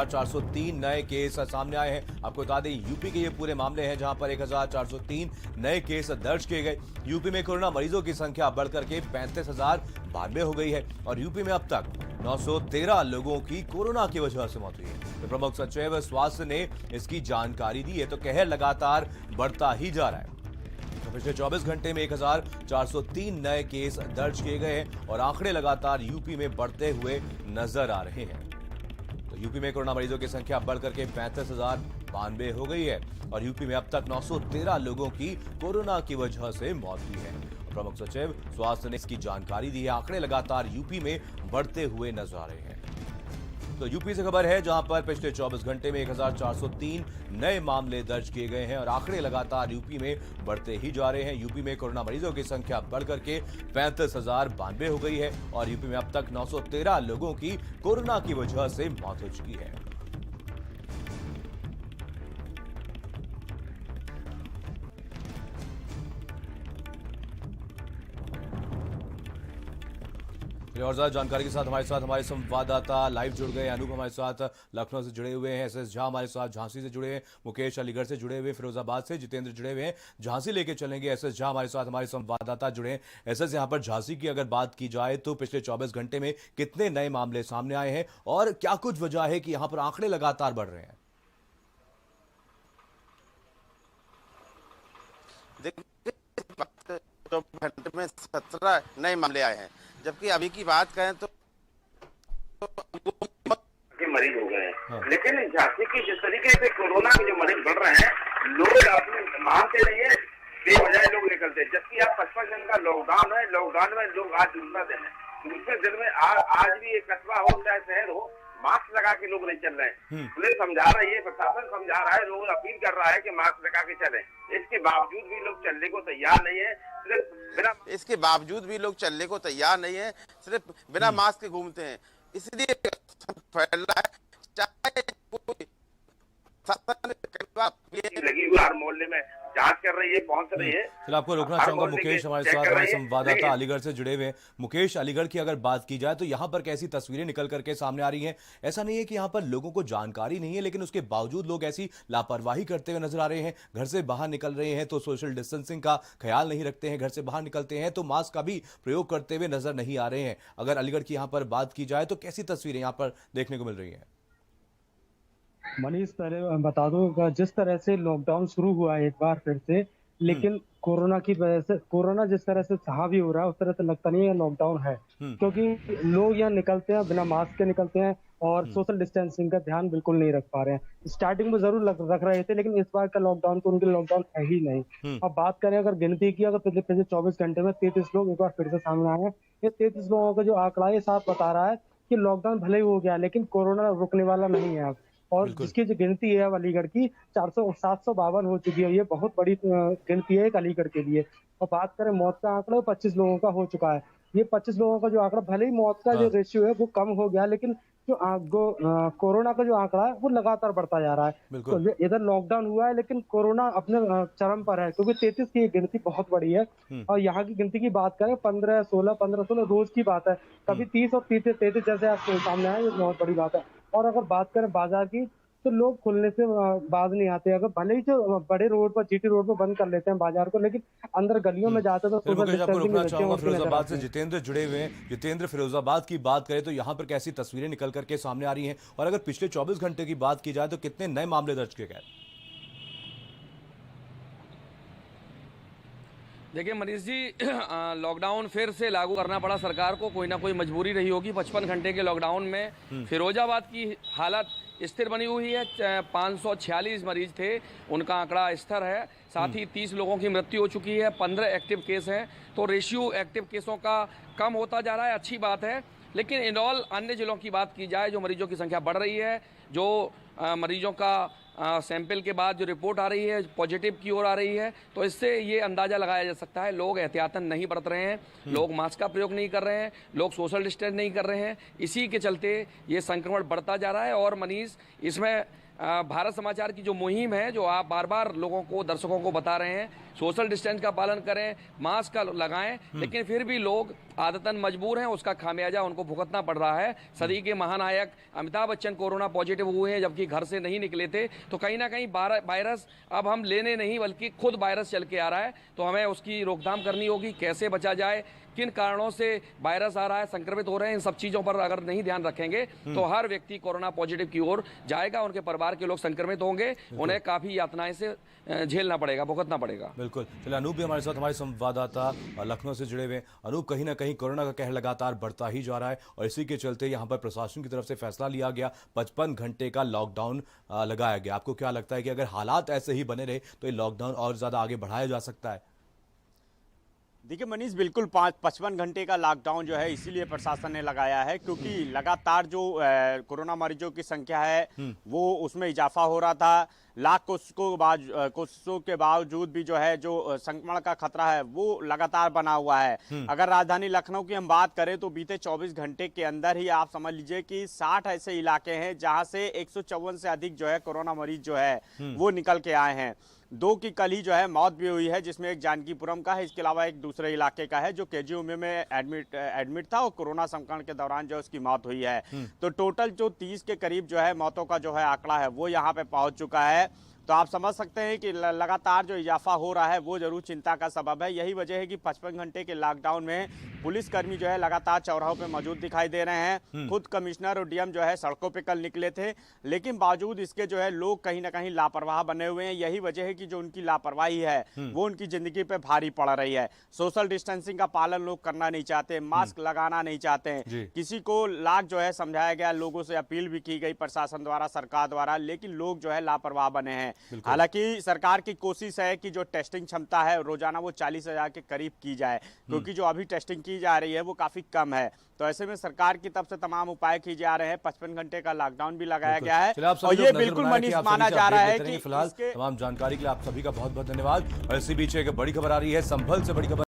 403 नए केस सामने आए हैं। आपको बता दें यूपी के ये पूरे मामले हैं जहां पर 1403 नए केस दर्ज किए गए। यूपी में कोरोना मरीजों की संख्या बढ़कर के 35,092 हो गई है और यूपी में अब तक 913 लोगों की कोरोना की वजह से मौत हुई है। तो प्रमुख सचिव स्वास्थ्य ने इसकी जानकारी दी है। तो कहर लगातार बढ़ता ही जा रहा है। तो पिछले 24 घंटे में 1403 नए केस दर्ज किए गए हैं और आंकड़े लगातार यूपी में बढ़ते हुए नजर आ रहे हैं। तो यूपी में कोरोना मरीजों की संख्या बढ़कर के 35,092 हो गई है और यूपी में अब तक 913 लोगों की कोरोना की वजह से मौत हुई है। प्रमुख सचिव स्वास्थ्य ने इसकी जानकारी दी है। आंकड़े लगातार यूपी में बढ़ते हुए नजर आ रहे हैं। तो यूपी से खबर है जहां पर पिछले 24 घंटे में 1403 नए मामले दर्ज किए गए हैं और आंकड़े लगातार यूपी में बढ़ते ही जा रहे हैं। यूपी में कोरोना मरीजों की संख्या बढ़कर के 35,092 हो गई है और यूपी में अब तक 913 लोगों की कोरोना की वजह से मौत हो चुकी है। और ज्यादा जानकारी के साथ हमारे संवाददाता लाइव जुड़ गए। अनूप हमारे साथ लखनऊ से जुड़े हुए हैं, एसएस झा हमारे साथ झांसी से जुड़े हैं, मुकेश अलीगढ़ से जुड़े हुए, फिरोजाबाद से जितेंद्र जुड़े हुए हैं। झांसी लेके चलेंगे एसएस झा हमारे साथ हमारे संवाददाता जुड़े हैं। एसएस, यहाँ पर झांसी की अगर बात की जाए तो पिछले 24 घंटे में कितने नए मामले सामने आए हैं और क्या कुछ वजह है कि यहाँ पर आंकड़े लगातार बढ़ रहे हैं? तो घंटे में 17 नए मामले आए हैं, जबकि अभी की बात करें तो मरीज हो गए हैं। हाँ। लेकिन झांसी की जिस तरीके से कोरोना के जो मरीज बढ़ रहे हैं, लोग अपने मानते नहीं है, बेवजह लोग निकलते हैं। जबकि अब 55 दिन का लॉकडाउन है, लॉकडाउन में लोग आज दूसरा दिन है, दूसरे दिन में आज भी एक कस्बा हो चाहे शहर हो, मास्क लगा के लोग नहीं चल रहे हैं। पुलिस समझा रही है, प्रशासन समझा रहा है, लोग अपील कर रहा है कि मास्क लगा के चलें। इसके बावजूद भी लोग चलने को तैयार नहीं है, इसके बावजूद भी लोग चलने को तैयार नहीं है, सिर्फ बिना मास्क के घूमते हैं। इसलिए फैल रहा है। चाहे लगी हुई हर मोहल्ले में जांच कर रही है, पहुंच रही है। चलो आपको रोकना चाहूंगा। मुकेश हमारे साथ हमारे संवाददाता अलीगढ़ से जुड़े हुए हैं। मुकेश, अलीगढ़ की अगर बात की जाए तो यहाँ पर कैसी तस्वीरें निकल करके सामने आ रही हैं? ऐसा नहीं है कि यहाँ पर लोगों को जानकारी नहीं है, लेकिन उसके बावजूद लोग ऐसी लापरवाही करते हुए नजर आ रहे हैं। घर से बाहर निकल रहे हैं तो सोशल डिस्टेंसिंग का ख्याल नहीं रखते हैं, घर से बाहर निकलते हैं तो मास्क का भी प्रयोग करते हुए नजर नहीं आ रहे हैं। अगर अलीगढ़ की यहाँ पर बात की जाए तो कैसी तस्वीरें यहाँ पर देखने को मिल रही है? मनीष, पहले बता दूं, जिस तरह से लॉकडाउन शुरू हुआ है एक बार फिर से, लेकिन कोरोना की वजह से, कोरोना जिस तरह से हावी हो रहा है उस तरह से लगता नहीं है लॉकडाउन है। क्योंकि लोग यहाँ निकलते हैं बिना मास्क के निकलते हैं और सोशल डिस्टेंसिंग का ध्यान बिल्कुल नहीं रख पा रहे हैं। स्टार्टिंग में जरूर रख रहे थे, लेकिन इस बार का लॉकडाउन तो उनके लॉकडाउन है ही नहीं। अब बात करें अगर गिनती की, अगर पिछले 24 घंटे में 33 लोग एक बार फिर से सामने आए हैं। ये 33 लोगों का जो आंकड़ा है साफ बता रहा है कि लॉकडाउन भले ही हो गया, लेकिन कोरोना रुकने वाला नहीं है अब। और जिसकी जो गिनती है अलीगढ़ की 752 हो चुकी है। ये बहुत बड़ी गिनती है एक अलीगढ़ के लिए। और बात करें मौत का आंकड़ा, 25 लोगों का हो चुका है। ये 25 लोगों का जो आंकड़ा, भले ही मौत का जो रेशियो है वो कम हो गया, लेकिन जो कोरोना का जो आंकड़ा है वो लगातार बढ़ता जा रहा है। तो इधर लॉकडाउन हुआ है लेकिन कोरोना अपने चरम पर है, क्योंकि 33 की गिनती बहुत बड़ी है। और यहाँ की गिनती की बात करें 15-16 रोज की बात है। कभी 30 और 33 जैसे आपके सामने आए, ये बहुत बड़ी बात है। और अगर बात करें बाजार की, तो लोग खुलने से बाज नहीं आते। अगर भले ही जो बड़े रोड पर, जीटी रोड पर बंद कर लेते हैं बाजार को, लेकिन अंदर गलियों में जाते तो फिरोजाबाद से जितेंद्र जुड़े हुए हैं। जितेंद्र, फिरोजाबाद की बात करें तो यहाँ पर कैसी तस्वीरें निकल करके सामने आ रही हैं और अगर पिछले 24 घंटे की बात की जाए तो कितने नए मामले दर्ज किए गए? देखिए मनीष जी, लॉकडाउन फिर से लागू करना पड़ा सरकार को, कोई ना कोई मजबूरी रही होगी। 55 घंटे के लॉकडाउन में फिरोजाबाद की हालत स्थिर बनी हुई है। 546 मरीज थे, उनका आंकड़ा स्थिर है। साथ ही 30 लोगों की मृत्यु हो चुकी है, 15 एक्टिव केस हैं। तो रेशियो एक्टिव केसों का कम होता जा रहा है, अच्छी बात है। लेकिन इन ऑल अन्य जिलों की बात की जाए, जो मरीजों की संख्या बढ़ रही है, जो मरीजों का सैंपल के बाद जो रिपोर्ट आ रही है पॉजिटिव की ओर आ रही है, तो इससे ये अंदाज़ा लगाया जा सकता है लोग एहतियातन नहीं बरत रहे हैं, लोग मास्क का प्रयोग नहीं कर रहे हैं, लोग सोशल डिस्टेंस नहीं कर रहे हैं। इसी के चलते ये संक्रमण बढ़ता जा रहा है। और मनीष, इसमें भारत समाचार की जो मुहिम है, जो आप बार बार लोगों को, दर्शकों को बता रहे हैं, सोशल डिस्टेंस का पालन करें, मास्क का लगाएं, लेकिन फिर भी लोग आदतन मजबूर हैं, उसका खामियाजा उनको भुगतना पड़ रहा है। सदी के महानायक अमिताभ बच्चन कोरोना पॉजिटिव हुए हैं जबकि घर से नहीं निकले थे, तो कहीं ना कहीं वायरस अब हम लेने नहीं बल्कि खुद वायरस चल के आ रहा है, तो हमें उसकी रोकथाम करनी होगी। कैसे बचा जाए, किन कारणों से वायरस आ रहा है, संक्रमित हो रहे हैं, इन सब चीज़ों पर अगर नहीं ध्यान रखेंगे तो हर व्यक्ति कोरोना पॉजिटिव की ओर जाएगा, उनके परिवार के लोग संक्रमित होंगे, उन्हें काफ़ी यातनाएं से झेलना पड़ेगा, भुगतना पड़ेगा। बिल्कुल। चलिए, अनूप भी हमारे साथ, हमारे संवाददाता लखनऊ से जुड़े हुए हैं। अनूप, कहीं ना कहीं कोरोना का कहर लगातार बढ़ता ही जा रहा है और इसी के चलते यहाँ पर प्रशासन की तरफ से फैसला लिया गया, 55 घंटे का लॉकडाउन लगाया गया। आपको क्या लगता है कि अगर हालात ऐसे ही बने रहे तो ये लॉकडाउन और ज़्यादा आगे बढ़ाया जा सकता है? देखिए मनीष, बिल्कुल 55 घंटे का लॉकडाउन जो है इसीलिए प्रशासन ने लगाया है क्योंकि लगातार जो कोरोना मरीजों की संख्या है वो उसमें इजाफा हो रहा था। लाख कोशिशों के बावजूद भी जो है जो संक्रमण का खतरा है वो लगातार बना हुआ है। अगर राजधानी लखनऊ की हम बात करें तो बीते 24 घंटे के अंदर ही आप समझ लीजिए कि 60 ऐसे इलाके हैं जहां से 154 से अधिक जो है कोरोना मरीज जो है वो निकल के आए हैं। 2 की कल ही जो है मौत भी हुई है, जिसमें एक जानकीपुरम का है, इसके अलावा एक दूसरे इलाके का है जो केजीएमयू में एडमिट था और कोरोना संक्रमण के दौरान जो उसकी मौत हुई है। तो टोटल जो 30 के करीब जो है मौतों का जो है आंकड़ा है वो यहाँ पे पहुंच चुका है। तो आप समझ सकते हैं कि लगातार जो इजाफा हो रहा है वो जरूर चिंता का सबब है। यही वजह है कि 55 घंटे के लॉकडाउन में पुलिसकर्मी जो है लगातार चौराहों पे मौजूद दिखाई दे रहे हैं। खुद कमिश्नर और डीएम जो है सड़कों पे कल निकले थे, लेकिन बावजूद इसके जो है लोग कहीं ना कहीं लापरवाह बने हुए हैं। यही वजह है कि जो उनकी लापरवाही है वो उनकी जिंदगी पे भारी पड़ रही है। सोशल डिस्टेंसिंग का पालन लोग करना नहीं चाहते, मास्क लगाना नहीं चाहते हैं। किसी को लाख जो है समझाया गया, लोगों से अपील भी की गई प्रशासन द्वारा, सरकार द्वारा, लेकिन लोग जो है लापरवाह बने हैं। हालांकि सरकार की कोशिश है कि जो टेस्टिंग क्षमता है रोजाना वो 40,000 के करीब की जाए, क्योंकि जो अभी टेस्टिंग की जा रही है वो काफी कम है। तो ऐसे में सरकार की तरफ से तमाम उपाय किए जा रहे हैं। 55 घंटे का लॉकडाउन भी लगाया गया है और ये बिल्कुल मनीष माना जा रहा है कि फिलहाल तमाम जानकारी के लिए आप सभी का बहुत बहुत धन्यवाद। और इसी बीच एक बड़ी खबर आ रही है, संभल से बड़ी खबर